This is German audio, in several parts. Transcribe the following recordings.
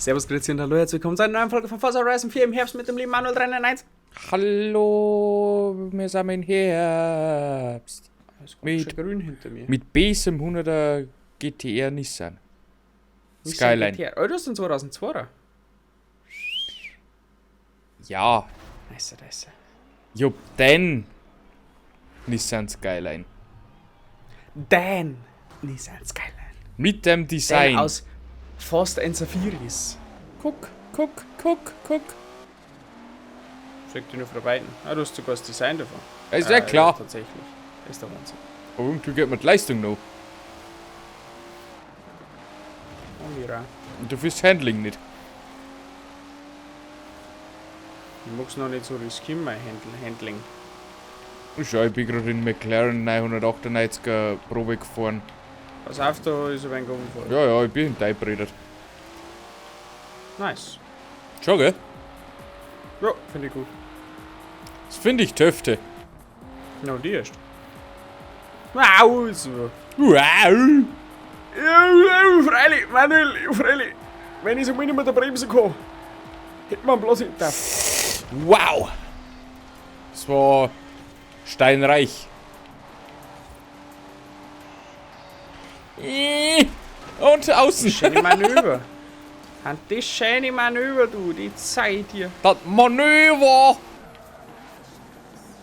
Servus, grüezi und hallo, herzlich willkommen zu einer neuen Folge von Forza Horizon 4 im Herbst mit dem lieben Manuel 391. Hallo, wir sind im Herbst. Es kommt schon grün hinter mir. Mit besem 100er GTR Nissan. Skyline. GTR. Oh, du hast den 2002er. Ja, Nice. ich hab den Nissan Skyline. Dan Nissan Skyline. Mit dem Design. Dan aus Fast and Safaris. Guck. Schickt dir nur von beiden. Ah, du hast sogar das Design davon. Ist ja klar. Ja, tatsächlich. Das ist der Wahnsinn. Aber irgendwie geht mir die Leistung noch. Und Mira. Und dafür das Handling nicht. Ich mag's noch nicht so riskieren, mein Handling. Schau, ich bin gerade in McLaren 998er Probe gefahren. Pass auf, da ist ein wenig Unfall. Ja, ich bin in Type-Reader. Nice. Schau, gell? Ja, finde ich gut. Das finde ich Töfte. Ja, und die erst. Wow, so. Wow! Ja, freilich, Manuel, freilich. Wenn ich so mit der Bremse komme, hätte man bloß hinter. Wow! Das war steinreich. Und außen. Schöne Manöver. Und das schöne Manöver, du, die Zeit hier. Das Manöver!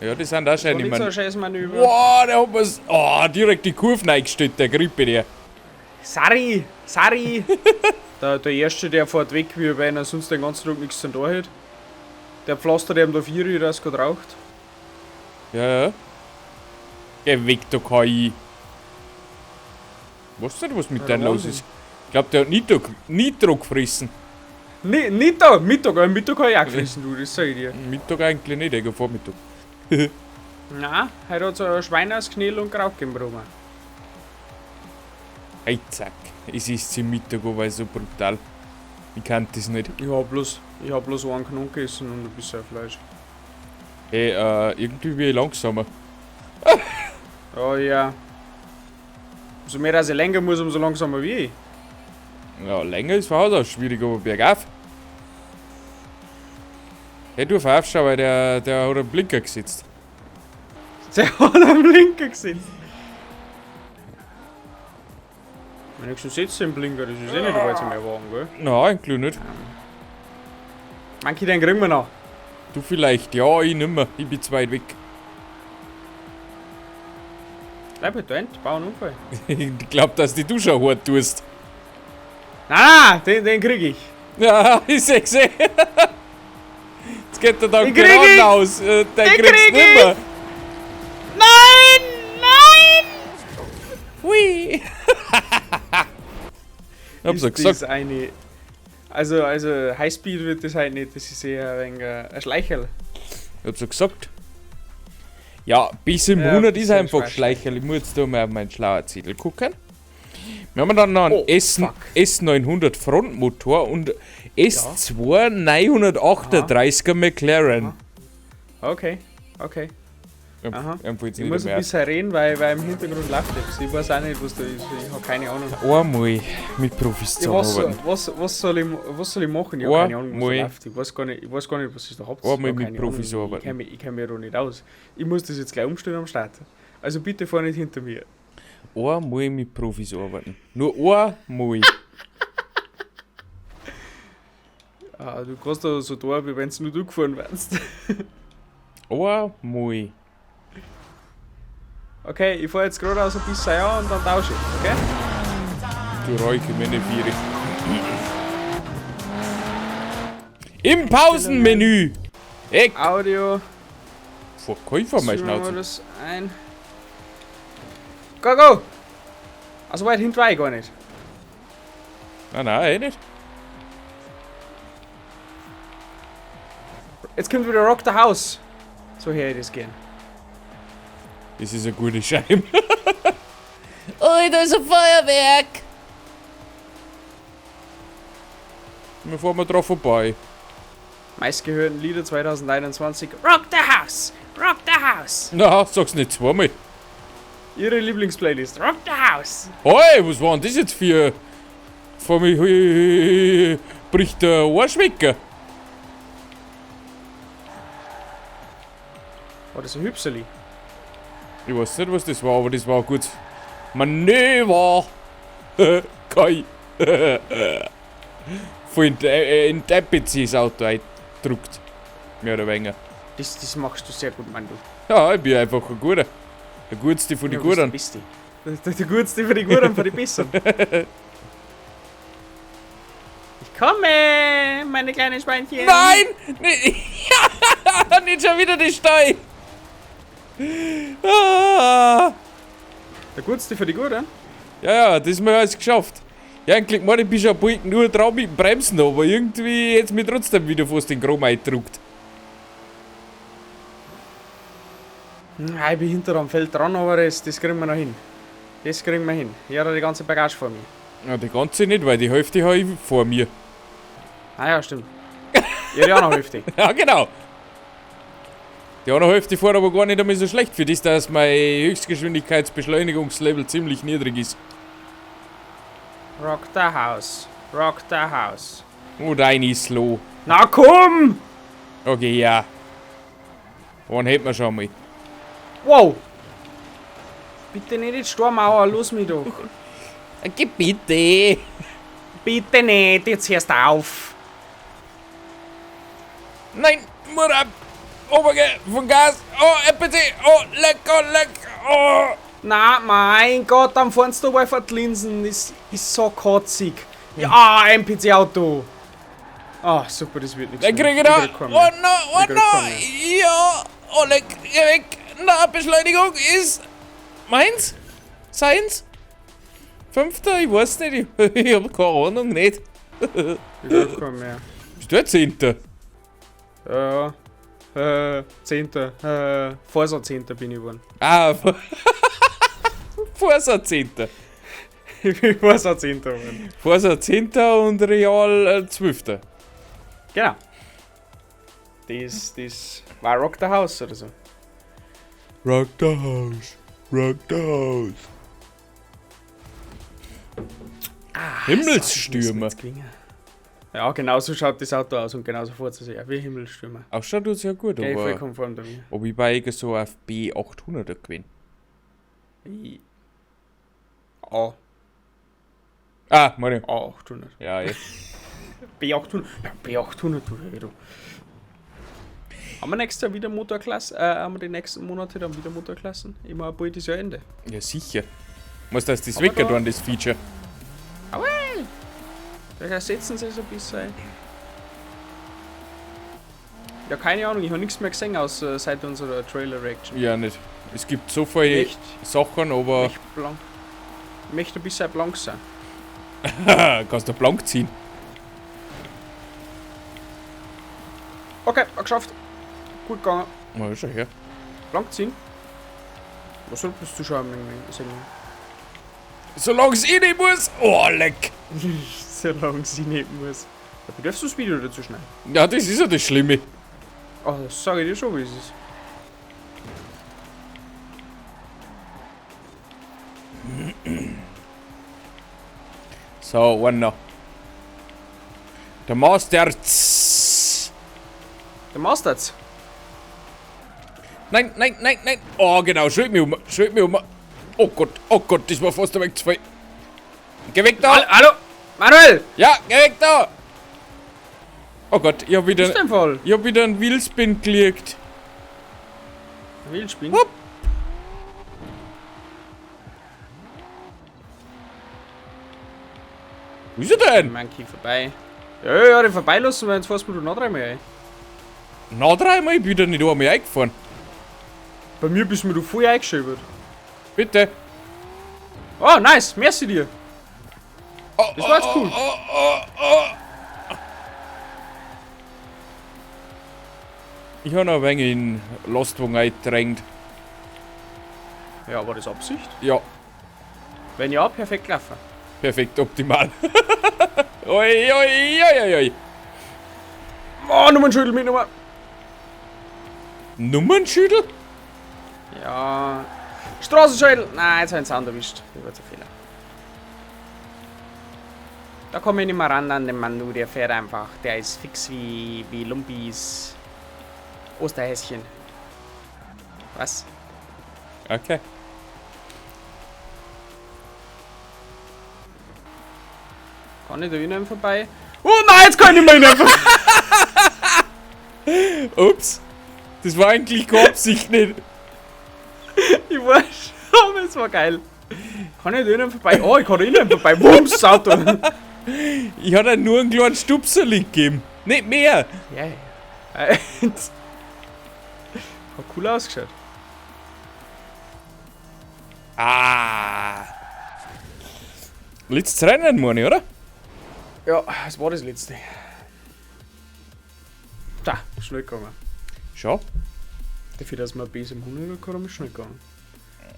Ja, die sind auch Das war schön. Ich nicht so ein mein, scheiß Manöver. wow, der hat mir's. Oh, direkt die Kurve reingestellt, der Grippe der. Sorry. der Erste, der fährt weg, wie wenn er sonst den ganzen Tag nichts zu tun hat. Der pflastert ihm da 4 Uhr, dass er gerade raucht. Ja. Geh weg, da KI. Weißt du nicht, was mit Ja, dem los Wahnsinn. ist? Ich glaub, der hat Nitro gefressen. Nicht da, Mittag habe ich auch gefressen, du, das sag ich dir. Mittag eigentlich nicht, egal Vormittag. Nein, heute hat so ein Schwein aus Knäl und Kraut gegeben. Hey, zack. Es ist zum Mittag, aber so brutal. Ich kann das nicht. Ich hab bloß einen Knochen gegessen und ein bisschen Fleisch. Hey, irgendwie bin ich langsamer. Oh ja. Umso mehr dass ich länger muss, umso langsamer wie ich. Ja, länger ist von Haus aus schwierig, aber bergauf. Hey, du aufschauen, weil der hat einen Blinker gesetzt. Der hat am Blinker gesehen. Wenigstens setzt den Blinker, das ist eh nicht weit zum Erwagen, gell? Na, eigentlich nicht. Manche, den kriegen wir noch. Du vielleicht, ja, ich nimmer. Ich bin zu weit weg. Bleib halt da, bau einen Unfall. Ich glaub, dass die du schon hart tust. Nein, den krieg ich. Ja, ich seh gesehen. Jetzt geht er dann Den krieg ich. geradeaus. Den kriegst krieg du nimmer. Nein! Hui. Ich hab's ja Ist gesagt. das eine... Also Highspeed wird das halt nicht, das ist eher ein wenig ein Schleicherl. Ich hab's ja gesagt. Ja, bis im Ja, 100 das ist ist ein einfach Schleicherl. Ich muss jetzt da mal auf meinen schlauer Zettel gucken. Wir haben dann noch einen Oh, fuck. S900 Frontmotor und S2 938er McLaren. Okay. Aha. Einfach jetzt Ich nicht muss ein mehr. bisschen reden, weil im Hintergrund läuft etwas. Ich weiß auch nicht, was da ist. Ich habe keine Ahnung. Einmal mit Profis Ja, was zusammenarbeiten. soll ich machen? Ich habe keine Ahnung, was da läuft. Ich weiß gar nicht, was ihr da habt. Einmal Ich hab mit keine Profis Ahnung. arbeiten. Ich kenn mich da nicht aus. Ich muss das jetzt gleich umstellen am Start. Also bitte fahr nicht hinter mir. Einmal mit Profis arbeiten. Nur einmal. Ah, du kannst da so tun, wie wenn nur du gefahren wärst. Einmal. Okay, ich fahr jetzt gerade aus ein bisschen an und dann tausche ich, okay? Du Räuche, meine Viere. Im Pausenmenü! Ey, Audio. Verkäufer, mein Ziehen wir mal Schnauze. das ein. Go! Also weit hinten war ich gar nicht. Nein, eh nicht. Jetzt kommt wieder Rock the House. So her das gehen. Das ist eine gute Scheibe. Ui, da ist ein Feuerwerk! Wir fahren mal drauf vorbei. Meistgehörten Lieder 2021. Rock the House! Rock the House! Na, sag's nicht zweimal. Ihre Lieblingsplaylist. Rock the House! Hey, was war denn das jetzt für... bricht der Arsch weg. War das ein Hüpseli? Ich weiß nicht, was das war, aber das war ein gutes Manöver. Kai. Voll in der PCs Auto eingedruckt. Mehr oder weniger. Das machst du sehr gut, Mann, du. Ja, ich bin einfach ein Guter. Der Gutste von den Gutern. Der Gutste für die Guten, für die Besseren. Ich komme, meine kleinen Schweinchen. Nein! Nicht schon wieder die Steu! Ah. Der Gutste für die Guten? Ja, das haben wir alles geschafft. Ja, eigentlich meine ich, bin schon bald nur dran mit dem Bremsen, aber irgendwie jetzt mir trotzdem wieder fast den Chrom eingedruckt. Ich bin hinter am Feld dran, aber das kriegen wir noch hin. Das kriegen wir hin. Hier hat die ganze Bagage vor mir. Ja, die ganze nicht, weil die Hälfte habe ich vor mir. Ah ja, stimmt. Ja, die andere Hälfte. Ja, genau. Die andere Hälfte fährt aber gar nicht einmal so schlecht, für das, dass mein Höchstgeschwindigkeitsbeschleunigungslevel ziemlich niedrig ist. Rock the house. Rock the house. Oh, dein ist slow. Na komm! Okay, ja. Einen hätten wir schon mal. Wow! Bitte nicht in die Stormauer, los mich doch. Okay, bitte. Bitte nicht, jetzt hörst du auf. Nein, Mutter. Oberge, von Gas. Oh, bitte. Oh, leck, oh. Na, mein Gott, dann fahrst du einfach die Linsen. Das ist so kotzig. Ja, NPC-Auto. Ah, super, das wird nichts. Dann krieg ich da. Oh, no. Ja. Oh, leck, geh weg. Na, Beschleunigung ist meins? Seins? 5. Ich weiß nicht. Ich hab keine Ahnung, nicht. Ich will keinen mehr. Ist der 10.? Ja. 10. Vorser 10. bin ich geworden. Ah, Vorsa 10. Ich bin Vorser 10. geworden. Vorsa 10. und Real 12. Genau. Das war Rock the House oder so. Rock the house. Rock the house. Himmelsstürme. Ja, genau so schaut das Auto aus und genauso fährt es ja wie Himmelsstürme. Ausschaut tut's ja gut, Geh voll aber konform damit. ob ich bei so auf B800er gewinn. A. Ah, meine. A800. Ja, jetzt. B800. Ja, B800, du. Haben wir nächstes Jahr wieder Motorklasse? Haben wir die nächsten Monate dann wieder Motorklassen? Immer bald ist ja Ende. Ja, sicher. Muss das Aber weggehen, da- dann das Feature. Aber da ersetzen sie es ein bisschen. Ja, keine Ahnung, ich habe nichts mehr gesehen aus seit unserer Trailer-Reaction. Ja, nicht. Es gibt so viele Echt? Sachen, aber Echt blank. Ich möchte ein bisschen blank sein. kannst du blank ziehen. Okay, geschafft. Gut gegangen. Na, schau her. Blank ziehen. Was solltest du schauen, sagen? Solange es eh nicht muss. Oh, leck. Solange sie nicht muss. Aber darfst du das Video dazu schneiden? Ja, das ist ja das Schlimme. Oh, das sage ich dir schon, wie es ist. So, one noch. Der Master. Der Master's. Nein. Oh, genau, schalt mich um. Oh Gott, das war fast weg zu viel. Geh weg da. Hallo! Manuel! Ja, geh weg da. Oh Gott, ich hab Was ist wieder, dein Fall? ich hab wieder einen Wheelspin gelegt. Wildspin? Hup. Wo ist er denn? Monkey vorbei. Ja, den vorbeilassen, weil jetzt fährst du noch dreimal ein. Na, dreimal, ich bin da nicht einmal eingefahren. Bei mir bist du mir da voll eingeschrieben. Bitte. Oh, nice! Merci dir! Oh, Das war jetzt cool. Ich habe noch ein wenig in Lastwagen eingedrängt. Ja, war das Absicht? Ja, Wenn ja, perfekt gelaufen. perfekt, optimal. Oi. Oh, Nummernschüttel mit Nummer. Nummernschüttel? Ja. Straßenschädel! Nein, jetzt haben sie einen erwischt. Das war jetzt ein Fehler. Da komme ich nicht mehr ran an den Manu, der fährt einfach. Der ist fix wie Lumpis Osterhäschen. Was? Okay. Kann ich da innen vorbei? Oh nein, jetzt kann ich nicht mehr innen vorbei. Ups. Das war eigentlich keine Absicht nicht. Ich weiß schon, aber es war geil. Kann ich da innen vorbei? Oh, ich kann da innen vorbei. Wumms, das Auto. Ich hatte nur einen kleinen Stupserling gegeben. Nicht mehr. Ja, ja. Hat cool ausgeschaut. Ah. Letztes Rennen, meine ich, oder? Ja, das war das letzte. Da, schnell gegangen. Schau. Dafür, dass wir bis im 100er gehabt haben, schnell gegangen.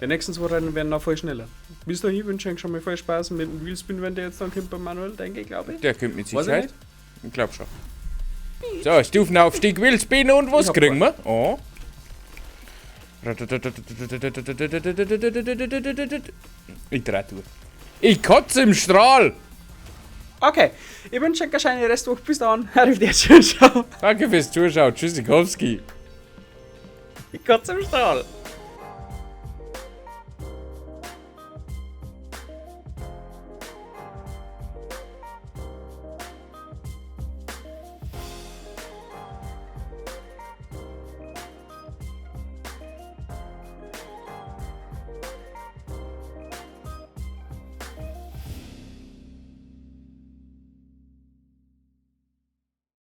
Die nächsten 2 Rennen werden noch voll schneller. Bis dahin wünsche ich schon mal viel Spaß mit dem Wheelspin, wenn der jetzt dann kommt bei Manuel, denke ich, glaube ich. Der kommt mit Weiß ich Sicherheit. nicht. Ich glaub schon. So, Stufenaufstieg, Wheelspin und was Ich hab kriegen wir? Oh. Ich dreh durch. Ich kotze im Strahl. Okay, ich wünsche euch eine schöne Restwoche. Bis dann. Auf die Zuschauer. Danke fürs Zuschauen. Tschüssikowski. Ich kotze im Strahl.